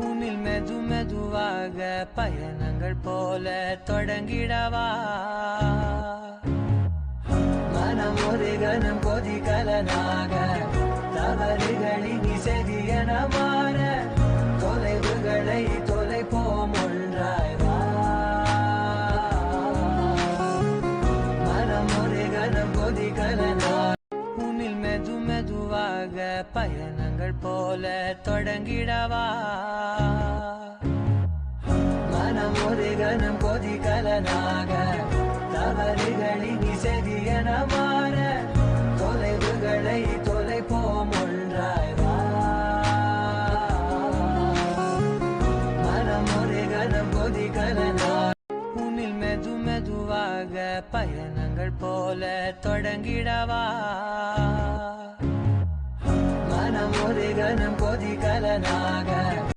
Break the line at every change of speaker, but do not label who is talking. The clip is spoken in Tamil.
உன்னில் மெது மெதுவாக பயணங்கள் போல தொடங்கிடவா மனம் ஒரு கணம் கொதிகலனாக தவறுகளின் இசையன மாற தொலைவுகளை தொலைப்போம் ஒன்றாய் வா மனம் ஒரு கணம் கொதிகலனாக உன்னில் மெது மெதுவாக பயணங்கள் போல தொடங்கிடவா மனம் ஒரு கணம் கொதிகலனாக தவறுகளின் இசையன மாற தொலைவுகளை தொலைப்போம் ஒன்றாய் வா மனம் ஒரு கணம் கொதிகலனாக உன்னில் மெது மெதுவாக பயணங்கள் போல தொடங்கிடவா மனம் ஒரு கணம் கொதிகலனாக